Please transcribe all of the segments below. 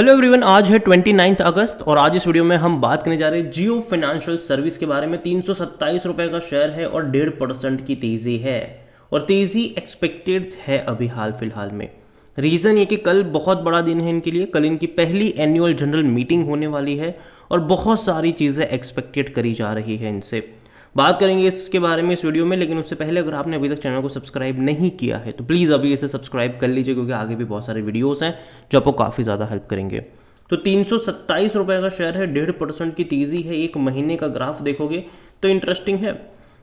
Hello everyone, आज है 29 अगस्त और आज इस वीडियो में हम बात करने जा रहे हैं जियो फाइनेंशियल सर्विस के बारे में। 327 रुपये का शेयर है और 1.5% की तेज़ी है और तेज़ी एक्सपेक्टेड है अभी हाल फिलहाल में। रीज़न ये कि कल बहुत बड़ा दिन है इनके लिए। कल इनकी पहली एनुअल जनरल मीटिंग होने वाली है और बहुत सारी चीज़ें एक्सपेक्टेड करी जा रही है इनसे। बात करेंगे इसके बारे में इस वीडियो में, लेकिन उससे पहले अगर आपने अभी तक चैनल को सब्सक्राइब नहीं किया है तो प्लीज़ अभी इसे सब्सक्राइब कर लीजिए, क्योंकि आगे भी बहुत सारे वीडियोस हैं जो आपको काफ़ी ज़्यादा हेल्प करेंगे। तो 327 रुपये का शेयर है, 1.5% की तेज़ी है। एक महीने का ग्राफ देखोगे तो इंटरेस्टिंग है।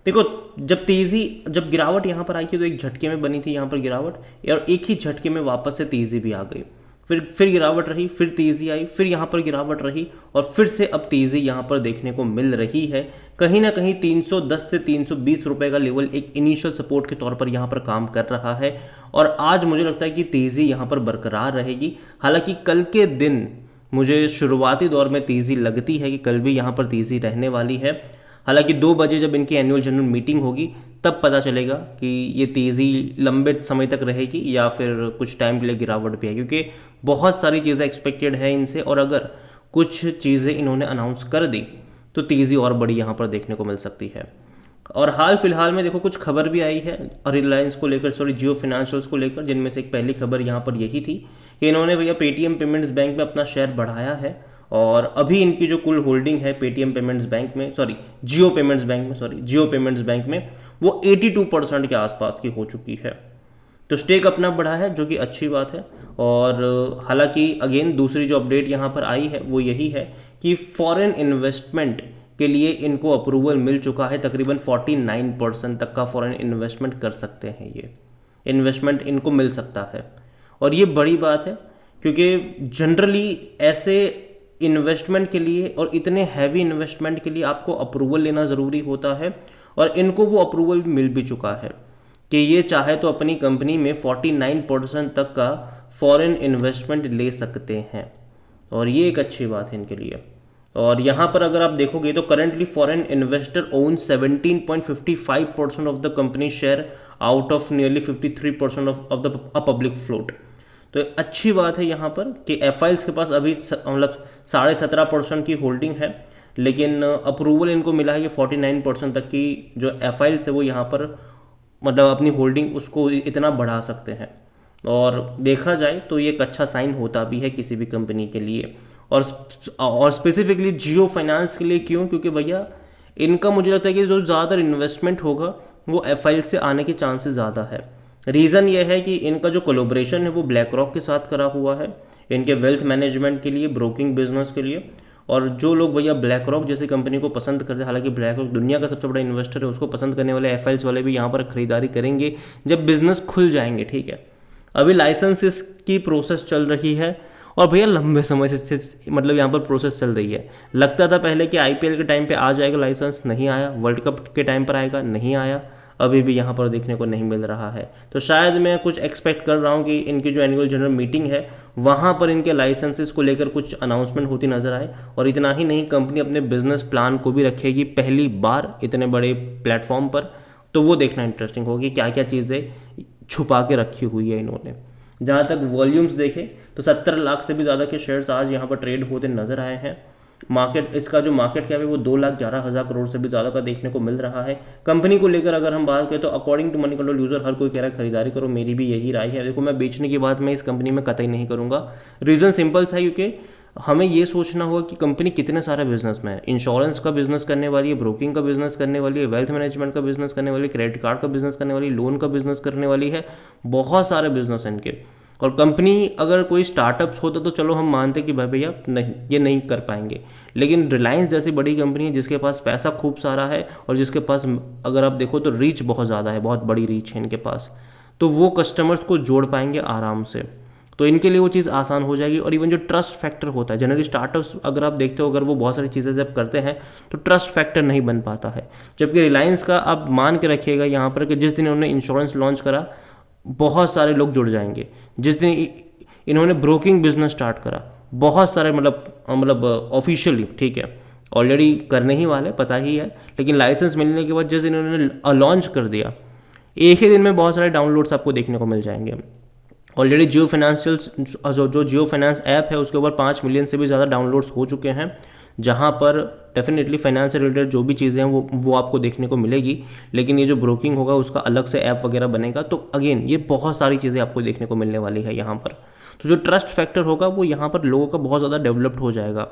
देखो, जब गिरावट यहाँ पर आई थी तो एक झटके में बनी थी यहाँ पर गिरावट, और एक ही झटके में वापस से तेज़ी भी आ गई। फिर गिरावट रही, फिर तेज़ी आई, फिर यहाँ पर गिरावट रही और फिर से अब तेज़ी यहाँ पर देखने को मिल रही है। कहीं ना कहीं 310 से 320 रुपये का लेवल एक इनिशियल सपोर्ट के तौर पर यहाँ पर काम कर रहा है और आज मुझे लगता है कि तेज़ी यहाँ पर बरकरार रहेगी। हालांकि कल के दिन मुझे शुरुआती दौर में तेज़ी लगती है कि कल भी यहाँ पर तेज़ी रहने वाली है। हालांकि 2 बजे जब इनकी एनुअल जनरल मीटिंग होगी तब पता चलेगा कि ये तेज़ी लंबे समय तक रहेगी या फिर कुछ टाइम के लिए गिरावट भी है, क्योंकि बहुत सारी चीज़ें एक्सपेक्टेड है इनसे और अगर कुछ चीज़ें इन्होंने अनाउंस कर दी तो तेज़ी और बड़ी यहाँ पर देखने को मिल सकती है। और हाल फिलहाल में देखो कुछ खबर भी आई है रिलायंस को लेकर, जियो फाइनेंशियल्स को लेकर, जिनमें से एक पहली खबर यहाँ पर यही थी कि इन्होंने भैया पेटीएम पेमेंट्स बैंक में अपना शेयर बढ़ाया है और अभी इनकी जो कुल होल्डिंग है पेटीएम पेमेंट्स बैंक में, जियो पेमेंट्स बैंक में वो 82% के आसपास की हो चुकी है। तो स्टेक अपना बढ़ा है, जो कि अच्छी बात है। और हालांकि अगेन दूसरी जो अपडेट यहाँ पर आई है वो यही है कि फॉरेन इन्वेस्टमेंट के लिए इनको अप्रूवल मिल चुका है। तकरीबन 49% तक का फॉरेन इन्वेस्टमेंट कर सकते हैं, ये इन्वेस्टमेंट इनको मिल सकता है और ये बड़ी बात है, क्योंकि जनरली ऐसे इन्वेस्टमेंट के लिए और इतने हैवी इन्वेस्टमेंट के लिए आपको अप्रूवल लेना ज़रूरी होता है और इनको वो अप्रूवल मिल भी चुका है कि ये चाहे तो अपनी कंपनी में 49% तक का फॉरेन इन्वेस्टमेंट ले सकते हैं और ये एक अच्छी बात है इनके लिए। और यहाँ पर अगर आप देखोगे तो currently foreign investor own 17.55% of the company share out of nearly 53% of the public float. तो अच्छी बात है यहाँ पर कि एफआईएल्स के पास अभी मतलब 17.5% की होल्डिंग है, लेकिन अप्रूवल इनको मिला है कि 49% तक की जो एफआईएल्स है वो यहाँ पर मतलब अपनी होल्डिंग उसको इतना बढ़ा सकते हैं। और देखा जाए तो ये एक अच्छा साइन होता भी है किसी भी कंपनी के लिए और स्पेसिफिकली जियो फाइनेंस के लिए। क्यों? क्योंकि भैया इनका मुझे लगता है कि जो ज़्यादातर इन्वेस्टमेंट होगा वो एफआईएल से आने के चांसेस ज़्यादा है। रीज़न ये है कि इनका जो कोलैबोरेशन है वो ब्लैक रॉक के साथ करा हुआ है इनके वेल्थ मैनेजमेंट के लिए, ब्रोकिंग बिजनेस के लिए। और जो लोग भैया ब्लैक रॉक जैसी कंपनी को पसंद करते हैं, हालांकि ब्लैक रॉक दुनिया का सबसे बड़ा इन्वेस्टर है, उसको पसंद करने वाले एफआईएल्स वाले भी यहाँ पर खरीदारी करेंगे जब बिजनेस खुल जाएंगे। ठीक है, अभी लाइसेंसेस की प्रोसेस चल रही है और भैया लंबे समय से मतलब यहाँ पर प्रोसेस चल रही है। लगता था पहले कि आईपीएल के टाइम पे आ जाएगा लाइसेंस, नहीं आया। वर्ल्ड कप के टाइम पर आएगा, नहीं आया। अभी भी यहाँ पर देखने को नहीं मिल रहा है। तो शायद मैं कुछ एक्सपेक्ट कर रहा हूँ कि इनकी जो एनुअल जनरल मीटिंग है वहाँ पर इनके लाइसेंसेस को लेकर कुछ अनाउंसमेंट होती नजर आए। और इतना ही नहीं, कंपनी अपने बिजनेस प्लान को भी रखेगी पहली बार इतने बड़े प्लेटफॉर्म पर, तो वो देखना इंटरेस्टिंग होगी क्या क्या चीज़ें छुपा के रखी हुई है इन्होंने। जहाँ तक वॉल्यूम्स देखें तो 70 लाख से भी ज़्यादा के शेयर्स आज यहाँ पर ट्रेड होते नजर आए हैं। इसका जो मार्केट कैप है वो 2,11,000 करोड़ से भी ज़्यादा का देखने को मिल रहा है। कंपनी को लेकर अगर हम बात करें तो according to money control user हर कोई कह रहा है खरीदारी करो, मेरी भी यही राय है। देखो, मैं बेचने की बात मैं इस कंपनी में कतई नहीं करूँगा। रीज़न सिंपल सा है, क्योंकि हमें ये सोचना होगा कि कंपनी कितने सारे बिजनेस में है। इंश्योरेंस का बिजनेस करने वाली है, ब्रोकिंग का बिजनेस करने वाली है, वेल्थ मैनेजमेंट का बिजनेस करने वाली है, क्रेडिट कार्ड का बिजनेस करने वाली है, लोन का बिजनेस करने वाली है। बहुत सारे बिजनेस हैं इनके। और कंपनी अगर कोई स्टार्टअप्स होता तो चलो हम मानते कि भाई भैया नहीं, ये नहीं कर पाएंगे, लेकिन रिलायंस जैसी बड़ी कंपनी है जिसके पास पैसा खूब सारा है और जिसके पास अगर आप देखो तो रीच बहुत ज़्यादा है, बहुत बड़ी रीच है इनके पास, तो वो कस्टमर्स को जोड़ पाएंगे आराम से। तो इनके लिए वो चीज़ आसान हो जाएगी। और इवन जो ट्रस्ट फैक्टर होता है, जनरली स्टार्टअप्स अगर आप देखते हो, अगर वो बहुत सारी चीज़ें जब करते हैं तो ट्रस्ट फैक्टर नहीं बन पाता है। जबकि रिलायंस का आप मान के रखिएगा यहाँ पर कि जिस दिन उन्होंने इंश्योरेंस लॉन्च करा बहुत सारे लोग जुड़ जाएंगे। जिस दिन इन्होंने ब्रोकिंग बिजनेस स्टार्ट करा बहुत सारे मतलब ऑफिशियली, ठीक है, ऑलरेडी करने ही वाले पता ही है, लेकिन लाइसेंस मिलने के बाद जिस दिन इन्होंने लॉन्च कर दिया एक ही दिन में बहुत सारे डाउनलोड्स आपको देखने को मिल जाएंगे। ऑलरेडी जियो फाइनेंशियल्स जो जियो फाइनेंस ऐप है उसके ऊपर 5 मिलियन से भी ज़्यादा डाउनलोड्स हो चुके हैं, जहाँ पर डेफिनेटली फाइनेंस से रिलेटेड जो भी चीज़ें हैं वो आपको देखने को मिलेगी। लेकिन ये जो ब्रोकिंग होगा उसका अलग से ऐप वगैरह बनेगा, तो अगेन ये बहुत सारी चीज़ें आपको देखने को मिलने वाली है यहाँ पर। तो जो ट्रस्ट फैक्टर होगा वो यहाँ पर लोगों का बहुत ज़्यादा डेवलप्ड हो जाएगा,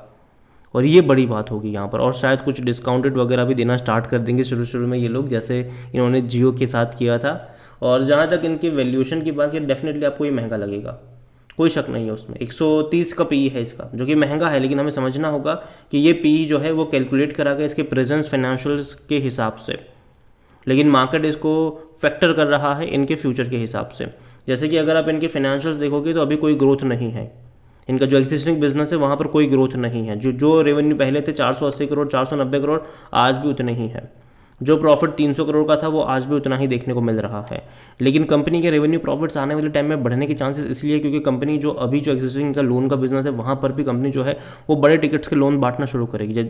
और ये बड़ी बात होगी यहाँ पर। और शायद कुछ डिस्काउंटेड वगैरह भी देना स्टार्ट कर देंगे शुरू शुरू में ये लोग, जैसे इन्होंने जियो के साथ किया था। और जहाँ तक इनकी वैल्यूएशन की बात करें, डेफिनेटली आपको ये महंगा लगेगा, कोई शक नहीं है उसमें। 130 का पी है इसका, जो कि महंगा है, लेकिन हमें समझना होगा कि ये पी जो है वो कैलकुलेट करा गया इसके प्रेजेंस फाइनेंशियल्स के हिसाब से, लेकिन मार्केट इसको फैक्टर कर रहा है इनके फ्यूचर के हिसाब से। जैसे कि अगर आप इनके फाइनेंशियल्स देखोगे तो अभी कोई ग्रोथ नहीं है, इनका जो एग्जिस्टिंग बिजनेस है वहाँ पर कोई ग्रोथ नहीं है। जो रेवेन्यू पहले थे 480 करोड़ 490 करोड़, आज भी उतने ही है। जो प्रॉफिट 300 करोड़ का था वो आज भी उतना ही देखने को मिल रहा है। लेकिन कंपनी के रेवेन्यू प्रॉफिट्स आने वाले टाइम में बढ़ने के चांसेस इसलिए क्योंकि कंपनी जो अभी जो एग्जिस्टिंग का लोन का बिजनेस है वहाँ पर भी कंपनी जो है वो बड़े टिकट्स के लोन बांटना शुरू करेगी,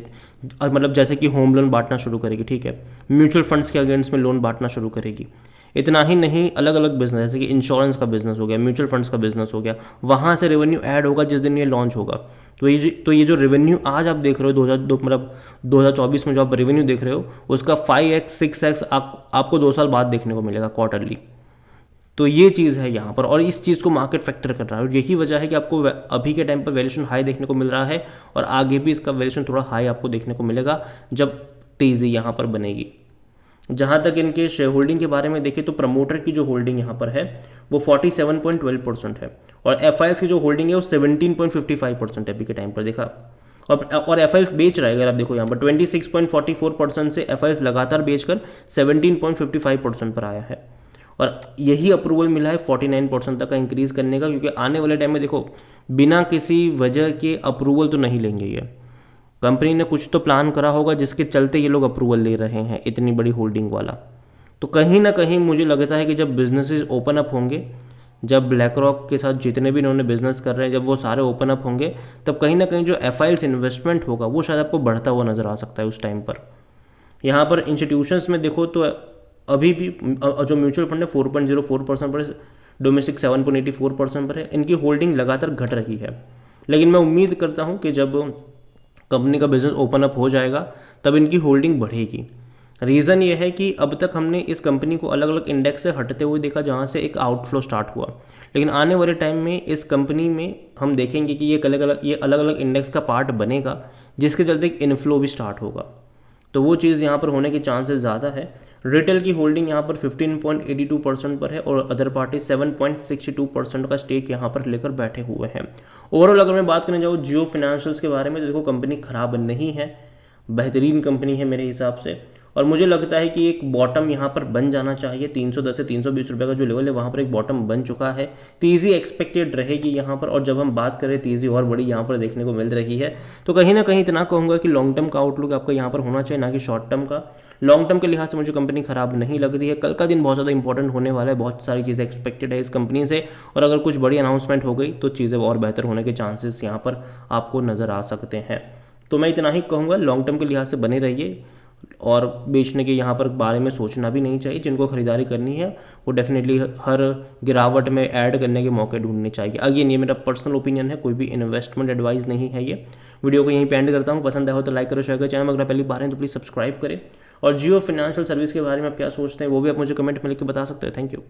मतलब जैसे कि होम लोन बांटना शुरू करेगी, ठीक है, म्यूचुअल फंड्स के अगेंस्ट में लोन बांटना शुरू करेगी। इतना ही नहीं, अलग अलग बिजनेस जैसे कि इंश्योरेंस का बिजनेस हो गया, म्यूचुअल फंड्स का बिजनेस हो गया, वहाँ से रेवेन्यू ऐड होगा जिस दिन ये लॉन्च होगा। तो ये जो रेवेन्यू आज आप देख रहे हो 2024 में जो आप रेवेन्यू देख रहे हो उसका 5x 6x आपको 2 साल बाद देखने को मिलेगा क्वार्टरली। तो ये चीज़ है यहाँ पर, और इस चीज़ को मार्केट फैक्टर कर रहा है, और यही वजह है कि आपको अभी के टाइम पर वैल्यूएशन हाई देखने को मिल रहा है, और आगे भी इसका वैल्यूएशन थोड़ा हाई आपको देखने को मिलेगा जब तेज़ी यहाँ पर बनेगी। जहाँ तक इनके शेयर होल्डिंग के बारे में देखें तो प्रमोटर की जो होल्डिंग यहाँ पर है वो 47.12% है, और एफ की जो होल्डिंग है वो 17.55% है अभी के टाइम पर देखा। और एफ बेच रहा है, अगर आप देखो यहाँ पर 26.44% से एफ लगातार बेचकर 17.55% पर आया है, और यही अप्रूवल मिला है 49% तक का इंक्रीज़ करने का, क्योंकि आने वाले टाइम में देखो बिना किसी वजह के अप्रूवल तो नहीं लेंगे ये, कंपनी ने कुछ तो प्लान करा होगा जिसके चलते ये लोग अप्रूवल ले रहे हैं इतनी बड़ी होल्डिंग वाला। तो कहीं ना कहीं मुझे लगता है कि जब बिजनेसेस ओपन अप होंगे, जब ब्लैक रॉक के साथ जितने भी इन्होंने बिजनेस कर रहे हैं जब वो सारे ओपन अप होंगे, तब कहीं ना कहीं जो एफ इन्वेस्टमेंट होगा वो शायद आपको बढ़ता हुआ नजर आ सकता है उस टाइम पर। यहाँ पर इंस्टीट्यूशंस में देखो तो अभी भी जो म्यूचुअल फंड है 4.04% पर, डोमेस्टिक 7.84% पर है, इनकी होल्डिंग लगातार घट रही है। लेकिन मैं उम्मीद करता हूँ कि जब कंपनी का बिजनेस ओपन अप हो जाएगा तब इनकी होल्डिंग बढ़ेगी। रीज़न ये है कि अब तक हमने इस कंपनी को अलग अलग इंडेक्स से हटते हुए देखा जहाँ से एक आउटफ्लो स्टार्ट हुआ, लेकिन आने वाले टाइम में इस कंपनी में हम देखेंगे कि ये अलग अलग इंडेक्स का पार्ट बनेगा, जिसके चलते एक इनफ्लो भी स्टार्ट होगा। तो वो चीज़ यहाँ पर होने के चांसेस ज़्यादा है। रिटेल की होल्डिंग यहाँ पर 15.82% पर है, और अदर पार्टी 7.62% का स्टेक यहाँ पर लेकर बैठे हुए हैं। ओवरऑल अगर मैं बात करने जाऊँ जियो फाइनेंशियल्स के बारे में तो देखो कंपनी खराब नहीं है, बेहतरीन कंपनी है मेरे हिसाब से, और मुझे लगता है कि एक बॉटम यहाँ पर बन जाना चाहिए। 310 से 320 रुपये का जो लेवल है वहाँ पर एक बॉटम बन चुका है, तेज़ी एक्सपेक्टेड रहेगी यहाँ पर। और जब हम बात करें तेज़ी और बड़ी यहाँ पर देखने को मिल रही है, तो कहीं ना कहीं इतना कहूँगा कि लॉन्ग टर्म का आउटलुक आपका यहाँ पर होना चाहिए, ना कि शॉर्ट टर्म का। लॉन्ग टर्म के लिहाज से मुझे कंपनी खराब नहीं लग रही है। कल का दिन बहुत ज़्यादा इंपॉर्टेंट होने वाला है, बहुत सारी चीज़ें एक्सपेक्टेड है इस कंपनी से, और अगर कुछ बड़ी अनाउंसमेंट हो गई तो चीज़ें और बेहतर होने के चांसेस यहाँ पर आपको नज़र आ सकते हैं। तो मैं इतना ही कहूँगा, लॉन्ग टर्म के लिहाज से बने रहिए, और बेचने के यहाँ पर बारे में सोचना भी नहीं चाहिए। जिनको खरीदारी करनी है वो डेफिनेटली हर गिरावट में ऐड करने के मौके ढूंढने चाहिए। अगेन ये मेरा पर्सनल ओपिनियन है, कोई भी इन्वेस्टमेंट एडवाइस नहीं है ये। वीडियो को यहीं पे एंड करता हूँ। पसंद आया हो तो लाइक करो, शेयर करो, चैनल में अगर पहली बार हैं तो प्लीज़ सब्सक्राइब करें। और जियो फाइनेंशियल सर्विस के बारे में आप क्या सोचते हैं वो भी आप मुझे कमेंट में लिख के बता सकते हैं। Thank you.